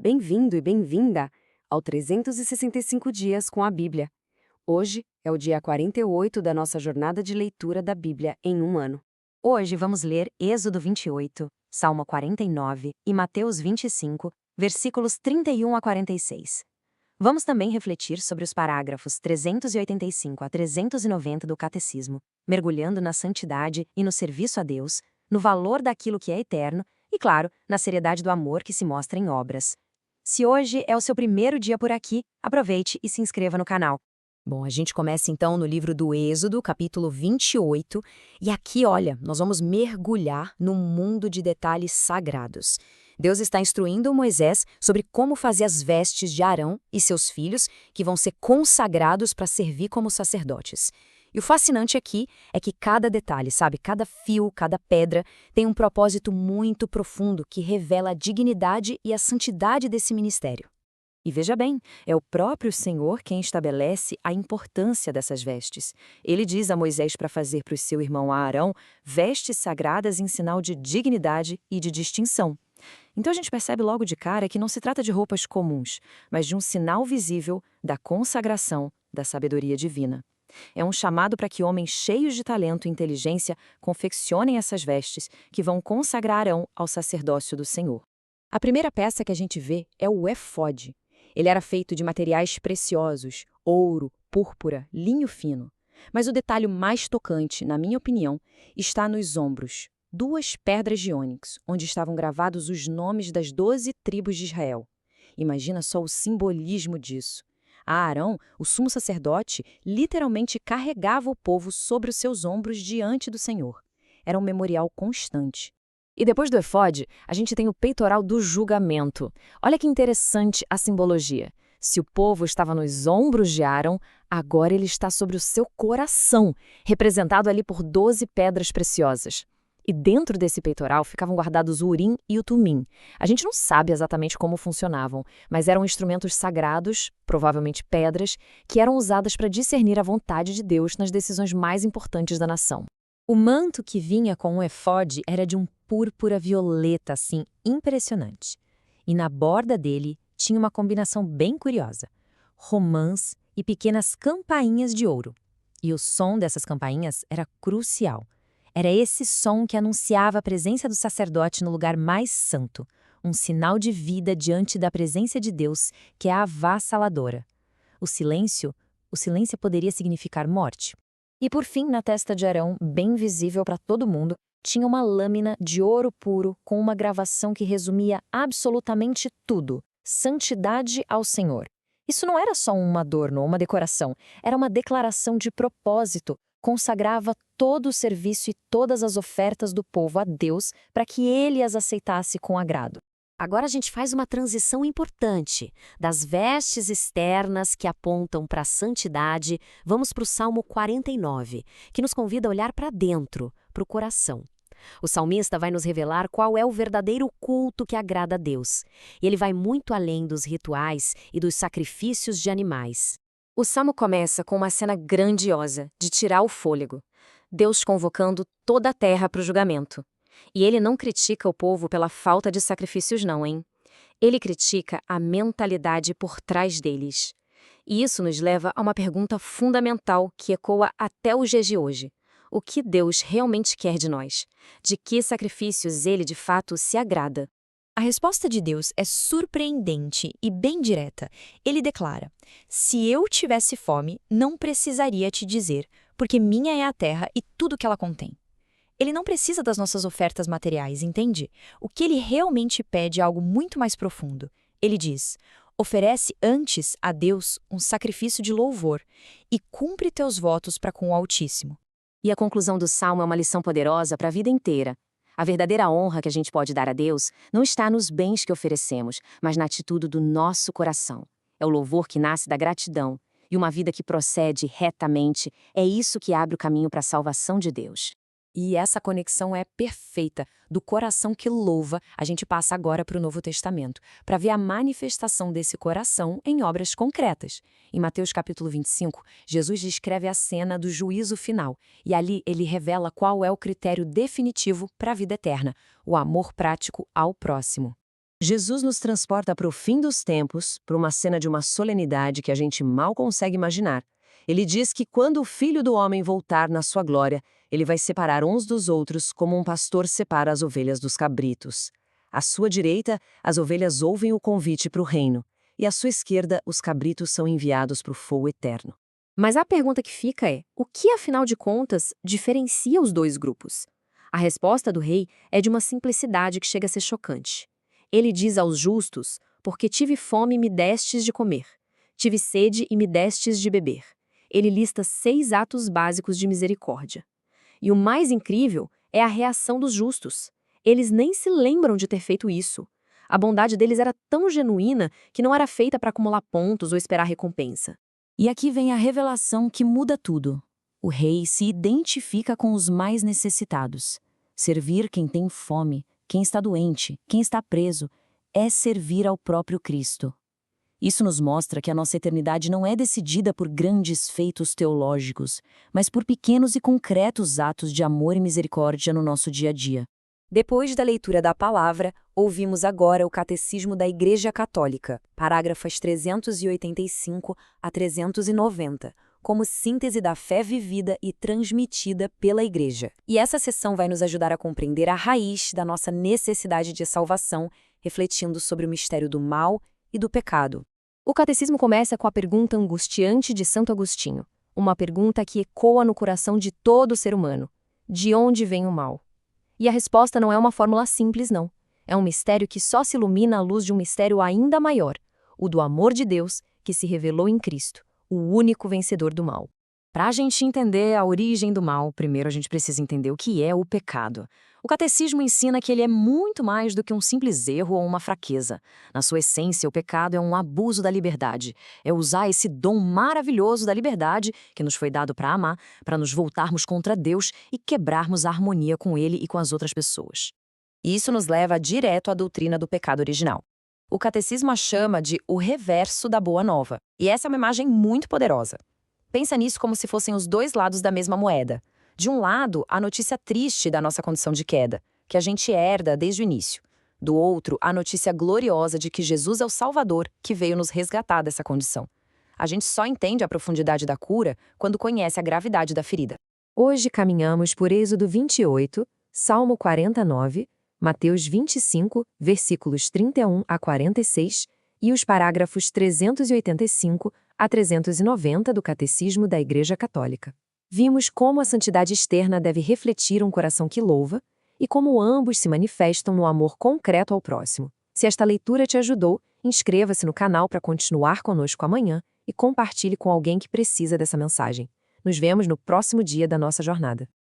Bem-vindo e bem-vinda ao 365 Dias com a Bíblia. Hoje é o dia 48 da nossa jornada de leitura da Bíblia em um ano. Hoje vamos ler Êxodo 28, Salmo 49 e Mateus 25, versículos 31 a 46. Vamos também refletir sobre os parágrafos 385 a 390 do Catecismo, mergulhando na santidade e no serviço a Deus, no valor daquilo que é eterno e, claro, na seriedade do amor que se mostra em obras. Se hoje é o seu primeiro dia por aqui, aproveite e se inscreva no canal. Bom, a gente começa então no livro do Êxodo, capítulo 28, e aqui, olha, nós vamos mergulhar num mundo de detalhes sagrados. Deus está instruindo Moisés sobre como fazer as vestes de Arão e seus filhos, que vão ser consagrados para servir como sacerdotes. E o fascinante aqui é que cada detalhe, sabe, cada fio, cada pedra, tem um propósito muito profundo que revela a dignidade e a santidade desse ministério. E veja bem, é o próprio Senhor quem estabelece a importância dessas vestes. Ele diz a Moisés para fazer para o seu irmão Arão vestes sagradas em sinal de dignidade e de distinção. Então a gente percebe logo de cara que não se trata de roupas comuns, mas de um sinal visível da consagração da sabedoria divina. É um chamado para que homens cheios de talento e inteligência confeccionem essas vestes que vão consagrar Arão ao sacerdócio do Senhor. A primeira peça que a gente vê é o éfode. Ele era feito de materiais preciosos, ouro, púrpura, linho fino. Mas o detalhe mais tocante, na minha opinião, está nos ombros. 2 pedras de ônix, onde estavam gravados os nomes das 12 tribos de Israel. Imagina só o simbolismo disso. Arão, o sumo sacerdote, literalmente carregava o povo sobre os seus ombros diante do Senhor. Era um memorial constante. E depois do efode, a gente tem o peitoral do julgamento. Olha que interessante a simbologia. Se o povo estava nos ombros de Arão, agora ele está sobre o seu coração, representado ali por 12 pedras preciosas. E dentro desse peitoral ficavam guardados o Urim e o Tumim. A gente não sabe exatamente como funcionavam, mas eram instrumentos sagrados, provavelmente pedras, que eram usadas para discernir a vontade de Deus nas decisões mais importantes da nação. O manto que vinha com o efode era de um púrpura violeta, assim, impressionante. E na borda dele tinha uma combinação bem curiosa: romãs e pequenas campainhas de ouro. E o som dessas campainhas era crucial. Era esse som que anunciava a presença do sacerdote no lugar mais santo, um sinal de vida diante da presença de Deus, que é avassaladora. O silêncio poderia significar morte. E por fim, na testa de Arão, bem visível para todo mundo, tinha uma lâmina de ouro puro com uma gravação que resumia absolutamente tudo: santidade ao Senhor. Isso não era só um adorno ou uma decoração, era uma declaração de propósito. Consagrava todo o serviço e todas as ofertas do povo a Deus para que ele as aceitasse com agrado. Agora a gente faz uma transição importante. Das vestes externas que apontam para a santidade, vamos para o Salmo 49, que nos convida a olhar para dentro, para o coração. O salmista vai nos revelar qual é o verdadeiro culto que agrada a Deus. E ele vai muito além dos rituais e dos sacrifícios de animais. O salmo começa com uma cena grandiosa de tirar o fôlego. Deus convocando toda a terra para o julgamento. E ele não critica o povo pela falta de sacrifícios não, hein? Ele critica a mentalidade por trás deles. E isso nos leva a uma pergunta fundamental que ecoa até os dias de hoje. O que Deus realmente quer de nós? De que sacrifícios ele de fato se agrada? A resposta de Deus é surpreendente e bem direta. Ele declara: se eu tivesse fome, não precisaria te dizer, porque minha é a terra e tudo que ela contém. Ele não precisa das nossas ofertas materiais, entende? O que ele realmente pede é algo muito mais profundo. Ele diz: oferece antes a Deus um sacrifício de louvor e cumpre teus votos para com o Altíssimo. E a conclusão do Salmo é uma lição poderosa para a vida inteira. A verdadeira honra que a gente pode dar a Deus não está nos bens que oferecemos, mas na atitude do nosso coração. É o louvor que nasce da gratidão, e uma vida que procede retamente é isso que abre o caminho para a salvação de Deus. E essa conexão é perfeita. Do coração que louva, a gente passa agora para o Novo Testamento, para ver a manifestação desse coração em obras concretas. Em Mateus capítulo 25, Jesus descreve a cena do juízo final, e ali ele revela qual é o critério definitivo para a vida eterna: o amor prático ao próximo. Jesus nos transporta para o fim dos tempos, para uma cena de uma solenidade que a gente mal consegue imaginar. Ele diz que quando o Filho do Homem voltar na sua glória, ele vai separar uns dos outros como um pastor separa as ovelhas dos cabritos. À sua direita, as ovelhas ouvem o convite para o reino, e à sua esquerda, os cabritos são enviados para o fogo eterno. Mas a pergunta que fica é: o que, afinal de contas, diferencia os dois grupos? A resposta do rei é de uma simplicidade que chega a ser chocante. Ele diz aos justos: porque tive fome e me destes de comer, tive sede e me destes de beber. Ele lista 6 atos básicos de misericórdia. E o mais incrível é a reação dos justos. Eles nem se lembram de ter feito isso. A bondade deles era tão genuína que não era feita para acumular pontos ou esperar recompensa. E aqui vem a revelação que muda tudo. O rei se identifica com os mais necessitados. Servir quem tem fome, quem está doente, quem está preso, é servir ao próprio Cristo. Isso nos mostra que a nossa eternidade não é decidida por grandes feitos teológicos, mas por pequenos e concretos atos de amor e misericórdia no nosso dia a dia. Depois da leitura da palavra, ouvimos agora o Catecismo da Igreja Católica, parágrafos 385 a 390, como síntese da fé vivida e transmitida pela Igreja. E essa sessão vai nos ajudar a compreender a raiz da nossa necessidade de salvação, refletindo sobre o mistério do mal e do pecado. O catecismo começa com a pergunta angustiante de Santo Agostinho, uma pergunta que ecoa no coração de todo ser humano: de onde vem o mal? E a resposta não é uma fórmula simples, não. É um mistério que só se ilumina à luz de um mistério ainda maior, o do amor de Deus que se revelou em Cristo, o único vencedor do mal. Para a gente entender a origem do mal, primeiro a gente precisa entender o que é o pecado. O catecismo ensina que ele é muito mais do que um simples erro ou uma fraqueza. Na sua essência, o pecado é um abuso da liberdade. É usar esse dom maravilhoso da liberdade, que nos foi dado para amar, para nos voltarmos contra Deus e quebrarmos a harmonia com Ele e com as outras pessoas. Isso nos leva direto à doutrina do pecado original. O catecismo a chama de o reverso da boa nova. E essa é uma imagem muito poderosa. Pensa nisso como se fossem os dois lados da mesma moeda. De um lado, a notícia triste da nossa condição de queda, que a gente herda desde o início. Do outro, a notícia gloriosa de que Jesus é o Salvador que veio nos resgatar dessa condição. A gente só entende a profundidade da cura quando conhece a gravidade da ferida. Hoje caminhamos por Êxodo 28, Salmo 49, Mateus 25, versículos 31 a 46 e os parágrafos 385 a 390 do Catecismo da Igreja Católica. Vimos como a santidade externa deve refletir um coração que louva e como ambos se manifestam no amor concreto ao próximo. Se esta leitura te ajudou, inscreva-se no canal para continuar conosco amanhã e compartilhe com alguém que precisa dessa mensagem. Nos vemos no próximo dia da nossa jornada.